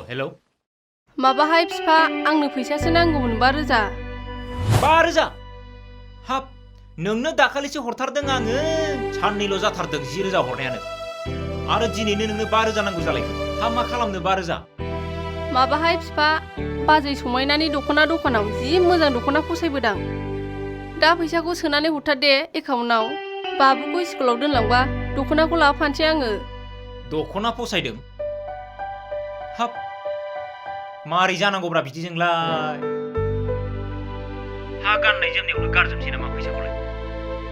Hello माबाहाय फिफा आंनो फैसासो नांगौमोन 5,000 5,000 हाब नोंनो दाखालिसो हरथारदों आङो साननैल' जाथारदों 10,000 हरनायानो आरो दिनैनो नोंनो 5,000 नांगौ जालायखो हा मा खालामनो 5,000 माबाहाय फिफा बाजै समायनानि दख'नाव जि मोजां दख'ना फसायबोदां दा फैसाखौ सोनानै हरथार दे एकाउन्टाव बाबुखौ स्कुलाव दोनलांबा दख'नाखौ लाबोफानोसै आङो दख'ना फसायदों हाब मारै जानांगौब्रा बिदिजोंलाय हा गाननाय जोमनायावनो गारजोबसै नामा फैसाखौलाय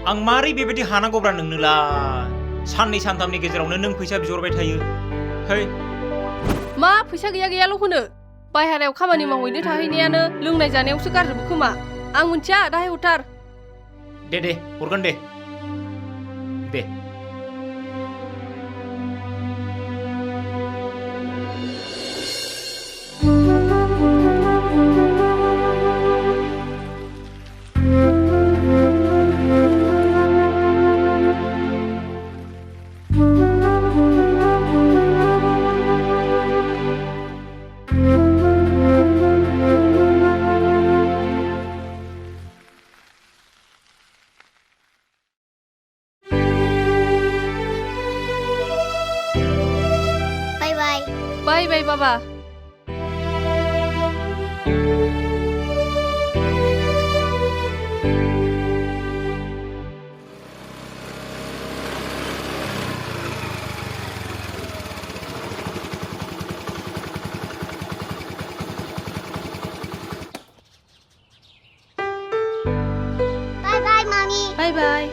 आं मारै बेबायदि हानांगौब्रा नोंनोलाय साननै सानथामनि गेजेरावनो नों फैसा बिहरबाय थायो है मा फैसा गैयाल' होनो बायहेरायाव खामानि मावहैनो थाहैनायानो लोंनाय जानायावसो गारजोबो खोमा आं मोनथिया दाहाय हरथार दे हरगोन दे बाय बाबा Bye, Mommy. बाय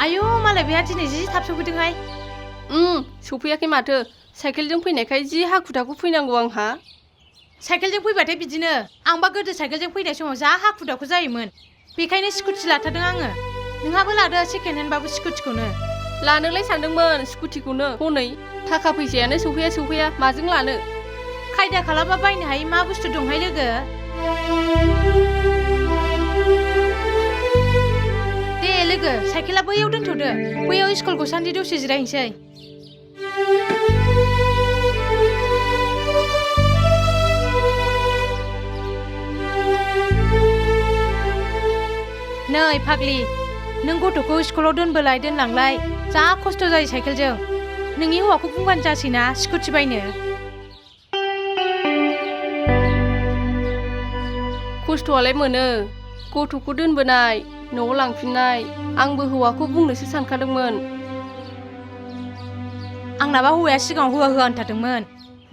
आयौ मालाय बेहा दिनै जि थाब सफैदोंहाय सफैयाखै माथो साइकेलजों फैनायखाय जि हाखु दाखु फैनांगौ आंहा साइकेलजों फैबाथाय बिदिनो आंबा गोदो साइकेलजों फैनाय समाव जा हाखु दाखु जायोमोन बेखायनो स्कुटि लाथारदों आङो नोंहाबो लादो सेकेन्ड हेन्डबाबो स्कुटिखौनो लानोलाय सानदोंमोन स्कुटिखौनो हनै थाखा फैसायानो सौफैया माजों लानो खायदा खालामबा बायनो हायै मा बुस्थु दंहाय लोगो दे लोगो साइकेला बैयाव दोनथ'दो बैयाव स्कुल गसान्दि दसे जिरायनोसै नै फाग्लि नों गथ'खौ स्कुलाव दोनबोलाय दोनलांलाय जा खस्थ' जायो साइकेलजों नोंनि हौवाखौ बुंबानो जासैना स्कुटि बायनो खस्थ'आलाय मोनो गथ'खौ दोनबोनाय न'आव लांफिननाय आंबो हौवाखौ बुंनोसो सानखादोंमोन आंनाबा हौवाया सिगाङाव होआ होनथारदोंमोन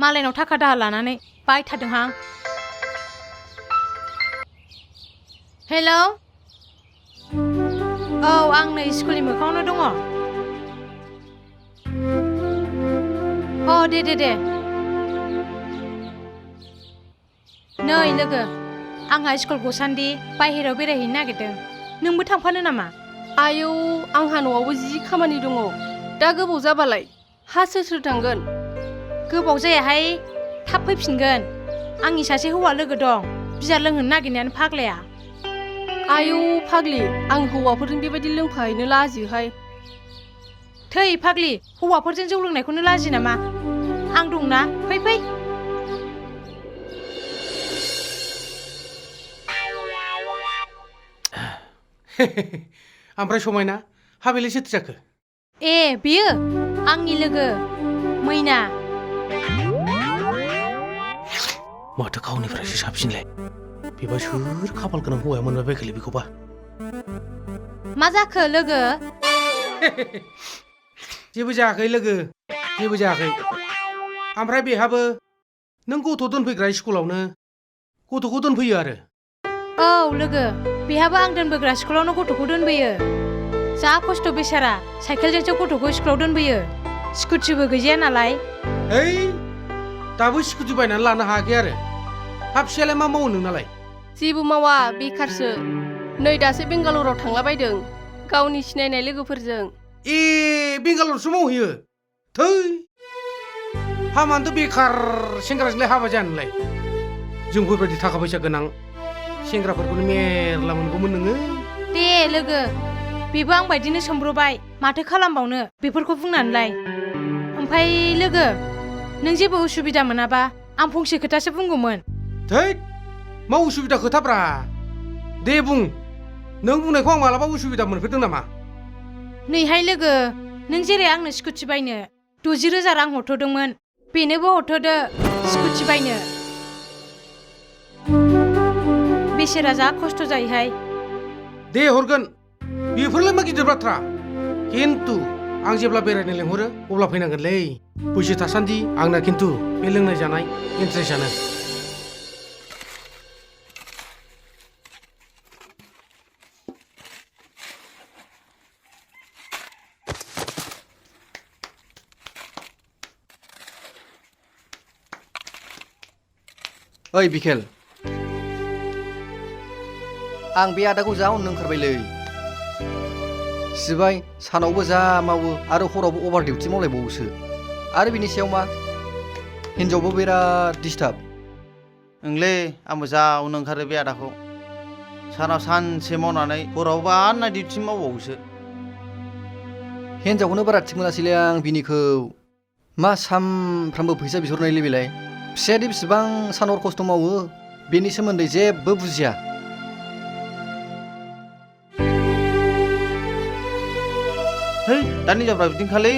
मालायनाव थाखा दाहार लानानै बायथारदोंहां हेलौ औ आं नै स्कुलनि मोखाङावनो दङ दे नै लोगो आंहा स्कुल गसान्दि बाहेरायाव बेरायहैनो नागिरदों नोंबो थांफानो नामा आयौ आंहा न'आवबो जि खामानि दङ दा गोबाव जाबालाय हा सोर थांगोन गोबाव जायाहाय थाब फैफिनगोन आंनि सासे हौवा लोगो दं बियार लोंहोनो नागिरनायानो फाग्लाया आयौ फाग्लि आं हौवाफोरजों बेबायदि लोंफाहैनो लाजियोहाय थै फाग्लि हौवाफोरजों जौ लोंनायखौनो लाजियो नामा आं दंना फै ओमफ्राय समायना हाबेले सोथो जाखो ए बेयो आंनि लोगो मैना माथो गावनिफ्रायसो साबसिनलाय बेबा सोर खाफाल गोनां हौवाया मोनबाय बायखोलै बेखौबा मा जाखो लोगो जेबो जायाखै लोगो जेबो जायाखै ओमफ्राय बेहाबो नों गथ' दोनफैग्रा स्कुलावनो गथ'खौ दोनफैयो आरो औ लोगो बेहाबो आं दोनबोग्रा स्कुलावनो गथ'खौ दोनबोयो जा खस्थ' बेसारा साइकेलजोंसो गथ'खौ स्कुलाव दोनबोयो स्कुटिबो गैजाया नालाय ओइ दाबो स्कुटि बायनानै लानो हायाखै आरो हाबसेयालाय मा मावो नोंनालाय जेबो मावा बेखारसो नै दासो बेंगालराव थांलाबायदों गावनि सिनायनाय लोगोफोरजों ए बेंगालरावसो मावहैयो थै हामानोथ' बेखार सेंग्राजोंलाय हाबा जानोलाय जोंफोरबायदि थाखा फैसा गोनां सेंग्राफोरखौनो मेरला मोनगौमोन नोङो दे लोगो बेबो आं बायदिनो सोमब्रबाय माथो खालामबावनो बेफोरखौ बुंनानैलाय ओमफ्राय लोगो नों जेबो उसुबिदा मोनाबा आं फंसे खोथासो बुंगौमोन थैद मा उसुबिदा खोथाब्रा दे बुं नों बुंनायखौ आं मालाबा उसुबिदा मोनफेरदों नामा नैहाय लोगो नों जेरै आंनो स्कुटि बायनो 60,000 रां हरथ'दोंमोन बेनोबो हरथ'दो स्कुटि बायनो बेसेरा जा खस्थ' जायोहाय दे हरगोन बेफोरलाय मा गिदिर बाथ्रा खिन्थु आं जेब्ला बेरायनो लेंहरो अब्ला फैनांगोनलै बैसो थासान्दि आंना खिन्थु बे लोंनाय जानाय इन्ट्रेस्टआनो ओइ बिकेल आं बे आदाखौ जा अननो ओंखारबायलै सिबाय सानावबो जा मावो आरो हरावबो अभार डिउटि मावलायबावोसो आरो बिनि सायाव मा हिनजावबो बिराद डिस्टार्ब ओंलै आंबो जा अननो ओंखारो बे आदाखौ सानाव सानसे मावनानै हरावबो आरो नाइट डिउटि मावबावोसो हिनजावखौनो बारा थिग मोनासैलै आं बिनिखौ मा सामफ्रामबो फैसा बिहरनायलै बेलाय फिसायादि बेसेबां सान हर खस्थ' मावो बेनि सोमोन्दै जेबो बुजिया है दानि हिनजावफ्रा बिदिनोखालै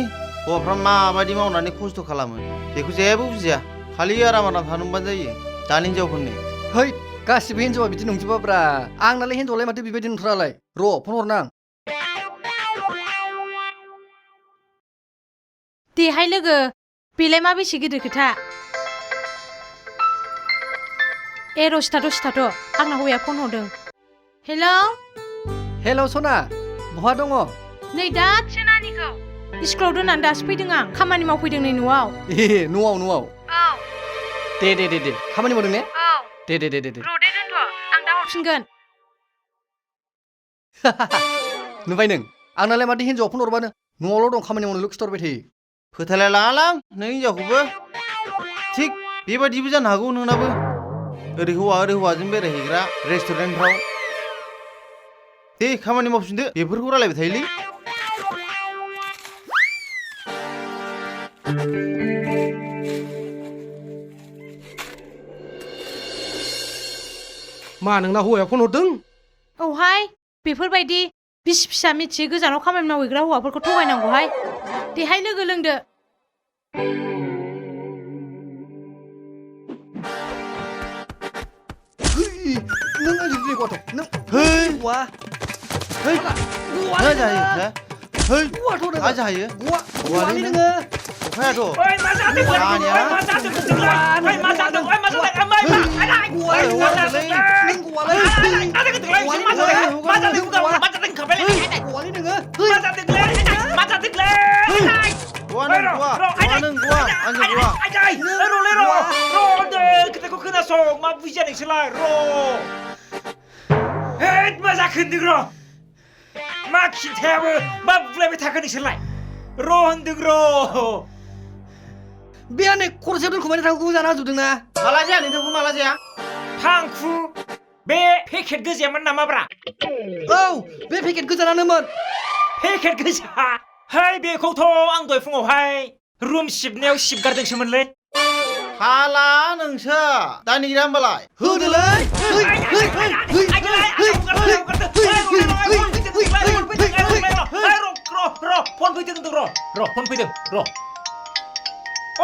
हौवाफ्रा माबायदि मावनानै खस्थ' खालामो बेखौ जेबो बुजिया खालि आराम थानो मोनबानो जायो दानि हिनजावफोरनि है गासिबो हिनजावा बिदि नंजोबाब्रा आंनालाय हिनजावलाय माथो बेबायदि नंथारालाय र' फन हरनां देहाय लोगो बेलाय मा बेसे गिदिर खोथा ए रसिथाथ' आंना हौवाया फन हरदों हेलौ सना बहा दङ नै दासो नानिखौ स्कुलाव दोननानै दासो फैदों आं खामानि मावफैदों नै न'आव ए न'आव औ दे खामानि मावदों ने औ दे र' दे दोनथ' आं दा हरफिनगोन नुबाय नों आंनालाय माथो हिनजावा फन हरबानो न'आवल' दं खामानि मावनोल' खिथाहरबाय थायो फोथायलाय लाङालां नों हिनजावखौबो थिग बेबायदिबो जानो हागौ नोंनाबो ओरै हौवाजों बेरायहैग्रा रेस्टुरेन्टफ्राव दे खामानि मावफिनदो बेफोरखौ रायलायबाय थायोलै मा नोंना हौवाया फन हरदों औहाय बेफोरबायदि बिसि फिसा मिथियै गोजानाव खामानि मावहैग्रा हौवाफोरखौ थगायनांगौहाय देहाय लोगो लोंदो नों आंजों दिनै गथ' नों है वा है मा जायो हे है गवाथ' नोङो मा जायो गवालै नोङो अखायाथ' ओइ मा जादों ओइ मा जादों ओइ मा जादों ओइ मा जादों ओइ मा जादों नों गवालै खोथाखौ खोनासं मा बुजिया नोंसोरलाय मा जाखो होनदों र' मा खिन्थायाबो मा बुलायबाय थाखो नोंसोरलाय होनदों र' बे आंनि खरसायाव दोनखुमानाय थांखौ जाना होजोबदों ना माला जाया नोंथांखौ माला जाया थांखु बे पेकेट गोजायामोन नामाब्रा औ बे पेकेट गोजानानोमोन पेकेट गोजा है बेखौथ' आं दहाय फुङावहाय रुम सिबनायाव सिबगारदोंसोमोनलै हाला नोंसो दानिग्रा होमबालाय होदोलै फन फैदों होनदों फन फैदों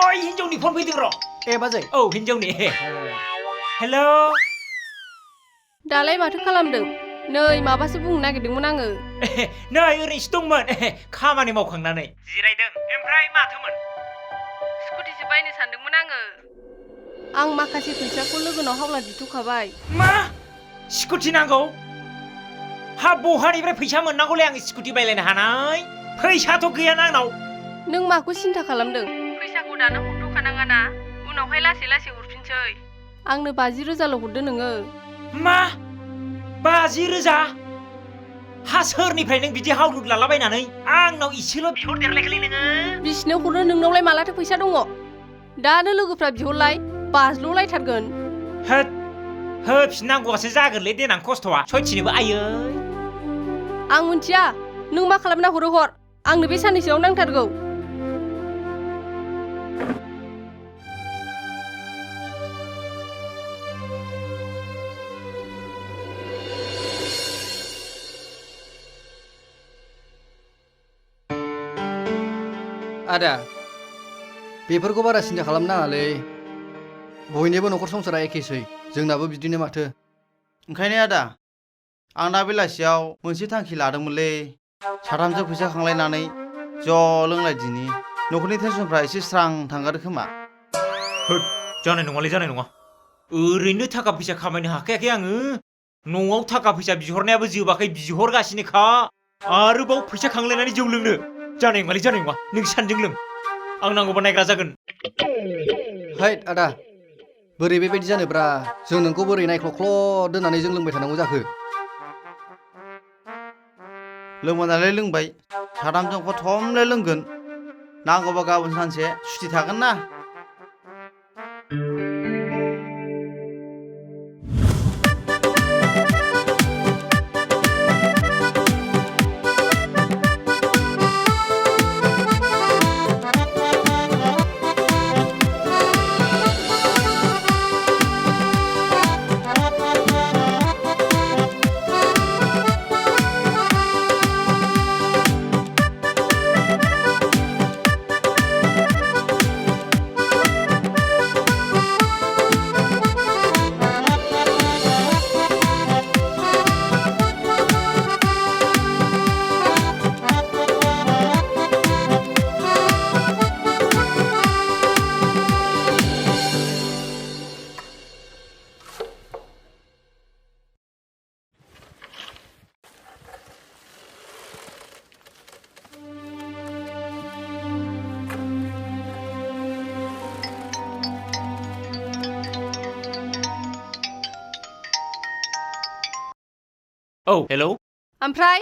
ओइ हिनजावनि फन फैदों र' ए बाजै औ हिनजावनि हेलौ दालाय माथो खालामदों नै माबासो बुंनो नागिरदोंमोन आङो नै ओरैनोसो दंमोन खामानि मावखांनानै जिरायदों ओमफ्राय माथोमोन स्कुटिसो बायनो सानदोंमोन आङो आं माखासे फैसाखौ लोगोनाव हावला दिथ'खाबाय मा स्कुटि नांगौ हा बहानिफ्राय फैसा मोननांगौलै आं स्कुटि बायलायनो हानाय फैसाथ' गैयाना आंनाव नों माखौ सिन्था खालामदों फैसाखौ दानो हरथ'खानाङाना उनावहाय लासै हरफिनसै आंनो 50,000ल' हरदो नोङो मा 50,000 हा सोरनिफ्राय नों बिदि हावलुद लालाबायनानै आंनाव इसेल' बिहरदेरलायखोलै नोङो बिसिनो हरनो नोंनावलाय मालाथो फैसा दङ दानो लोगोफ्रा बिहरलाय बाज्ल'लायथारगोन होद होफिननांगौआसो जागोनलै देनां खस्थ'आ सयथिनोबो आयै आं मिन्थिया नों मा खालामना हरो हर आंनो बे साननैसोआव नांथारगौ आदा बेफोरखौ बारा सिन्था खालामनाङालै बयनिबो न'खर संसारा एखेसै जोंनाबो बिदिनो माथो ओंखायनो आदा आं दा बेलासियाव मोनसे थांखि लादोंमोनलै साथामजों फैसा खांलायनानै ज' लोंलायदिनि न'खरनि टेनसनफ्रा एसे स्रां थांगारो खोमा होद जानाय नङालै जानाय नङा ओरैनो थाखा फैसा खामायनो हाखायाखै आङो न'आव थाखा फैसा बिहरनायाबो जोबाखै बिहरगासिनोखा आरोबाव फैसा खांलायनानै जौ लोंनो जानाय नङा नों सानजों लों आं नांगौबा नायग्रा जागोन हैद आदा बोरै बेबायदि जानोब्रा जों नोंखौ बोरै नायख्ल'ख्ल' दोननानै जों लोंबाय थानांगौ जाखो लोंबानालाय लोंबाय साथामजों खथमलाय लोंगोन नांगौबा गाबोन सानसे सुथि थागोन ना औ हेलौ ओमफ्राय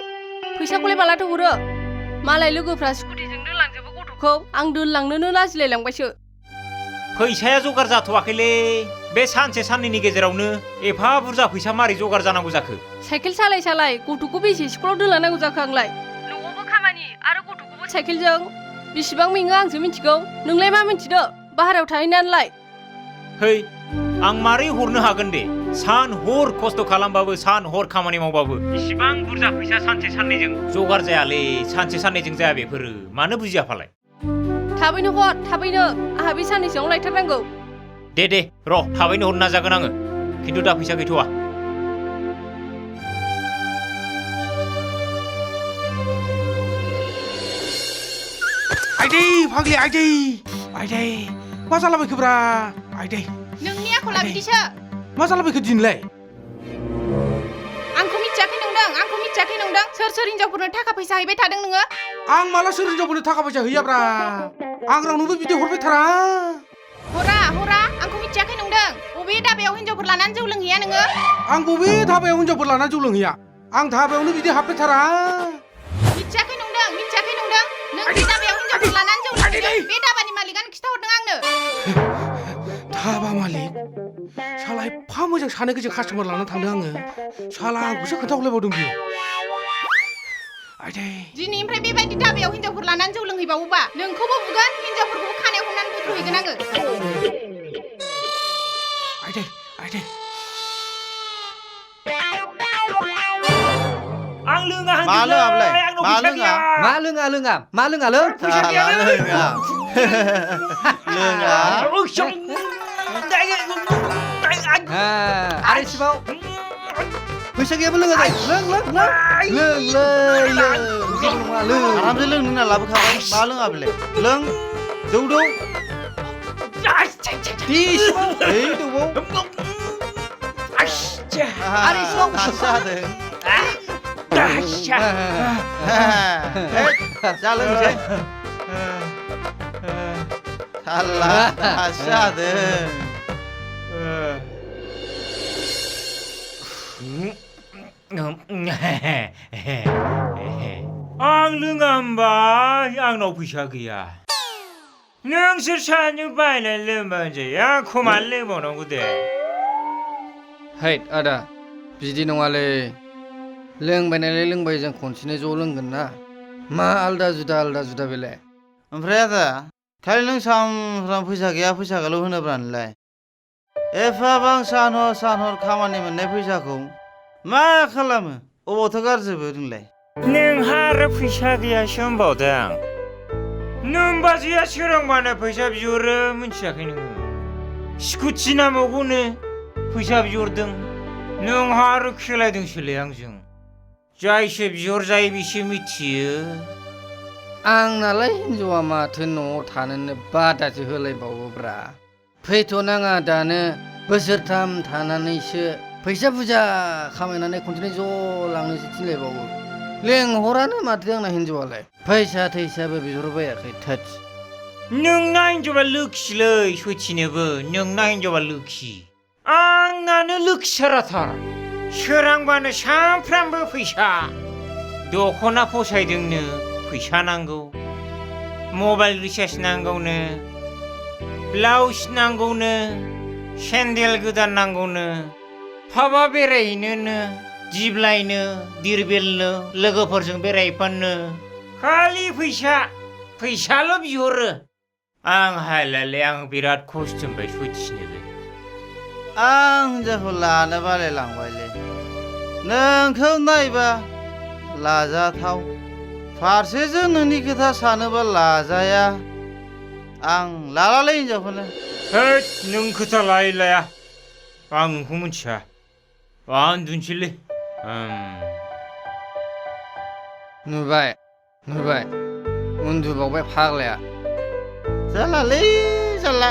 फैसाखौलाय मालाथो हरो मालाय लोगोफ्रा स्कुटिजों दोनलांजोबो गथ'खौ आं दोनलांनोनो लाजिलायलांबायसो फैसाया जगार जाथ'वाखैलै बे सानसे साननैनि गेजेरावनो एफा बुरजा फैसा मारै जगार जानांगौ जाखो साइकेल सालाय गथ'खौ बेसे स्कुलाव दोनलांनांगौ जाखो आंलाय न'आवबो खामानि आरो गथ'खौबो साइकेलजों बेसेबां मेङो आंसो मिथिगौ नोंलाय मा मिथिदो बाहेरायाव थाहैनानैलाय है आं मारै हरनो हागोन दे सान हर खस्थ' खालामबाबो सान हर खामानि मावबाबो इसिबां बुरजा फैसा सानसे साननैजों जगार जायालै सानसे साननैजों जाया बेफोरो मानो बुजिया फालाय थाबैनो हर थाबैनो आंहा बे साननैसोआव लायथारनांगौ दे र' थाबैनो हरनो नाजागोन आङो खिन्थु दा फैसा गैथ'वा आइदै फाग्लि आइदै मा जालाबायखोब्रा आइदै नोंनि आखला बिदिसो मा जालाबायखो दिनलाय आंखौ मिथियाखै नंदों सोर हिनजावफोरनो थाखा फैसा हैबाय थादों नोङो आं माला सोर हिनजावफोरनो थाखा फैसा हैयाब्रा आं रावनोबो बिदि हरबाय थारा हरा आंखौ मिथियाखै नंदों बबे दाबायाव हिनजावफोर लानानै जौ लोंहैया नोङो आं बबे धाबायाव हिनजावफोर लानानै जौ लोंहैया आं धाबायावनो बिदि हाबबाय थारा मिथियाखै नंदों नों बे दाबायाव हिनजावफोर लानानै जौ लोंहैदों बे दाबानि मालिकानो खिथाहरदों आंनो धाबा मालिक साला एफा मोजां सानै गोजों कास्टमार लानानै थांदों आङो साला आंखौसो खोन्थाहरलायबावदों बियो आइदै दिनैनिफ्राय बेबायदि दाबायाव हिनजावफोर लानानै जौ लोंहैबावोबा नोंखौबो बुगोन हिनजावफोरखौबो खानायाव हमनानै बुद्रुहैगोन आङो आइदै आं लोङा मा लोङामलाय आंनाव फैसा गैया मा लोङा लों फैसा गैया लोङा आरे सिबाव फैसा गैयाबो लोङा लों आरामसे लोंनो होनना लाबोखाबाय मा लोङा बेलाय लों जौ दौ आरे सिबाव जादों जा लोंसै साला जादों आं लोङा होमबा आंनाव फैसा गैया नोंसोर सानैजों बायनानै लोंबानो जायो आंखौ मानो लोंबावनांगौ दे हैद आदा बिदि नङालै लोंबाय नालाय लोंबाय जों खनसेनो ज' लोंगोन ना मा आलदा जुदा बेलाय ओमफ्राय आदा खालि नों सानफ्राम फैसा गैया फैसा गैयाल' होनोब्रा नोंलाय एफाबां सान हर खामानि मोननाय फैसाखौ मा खालामो अबावथो गारजोबो नोंलाय नोंहा आरो फैसा गैयासो होनबावदों नों बाजैया सोरांबानो फैसा बिहरो मिथियाखै नोङो स्कुटि नांबावगौनो फैसा बिहरदों नोंहा आरो खेलायदोंसोलै आंजों जायसो बिहरजायो बिसो मिथियो आंनालाय हिन्जावा माथो न'आव थानोनो बादासो होलायबावोब्रा फैथ'नाङा दानो बोसोरथाम थानानैसो फैसा बुरजा खामायनानै खनसेनो ज' लांनोसो थिनलायबावो लेंहरानो माथो आंना हिन्जावालाय फैसा थैसाबो बिहरबायाखै थोद नोंना हिन्जावा लोखिलै सयथिनोबो नोंना हिन्जावा लोखि आंनानो लोखिसाराथार सोरांबानो सानफ्रामबो फैसा दख'ना फसायदोंनो फैसा नांगौ मबाइल रिचार्ज नांगौनो ब्लाउस नांगौनो सेन्देल गोदान नांगौनो बहाबा बेरायहैनोनो दिब्लायनो दिरबिलनो लोगोफोरजों बेरायफानो खालि फैसाल' बिहरो आं हायलालै आं बिराद खस्थ' मोनबाय सयथिनोबो आं हिन्जावखौ लानो बालायलांबायलै नोंखौ नायबा लाजाथाव फारसेजों नोंनि खोथा सानोबा लाजाया आं लालालै हिन्जावखौनो हैद नों खोथा लाया आं नोंखौ मिथिया आं उन्दुनोसैलै नुबाय उन्दुबावबाय फाग्लाया जालालै जाला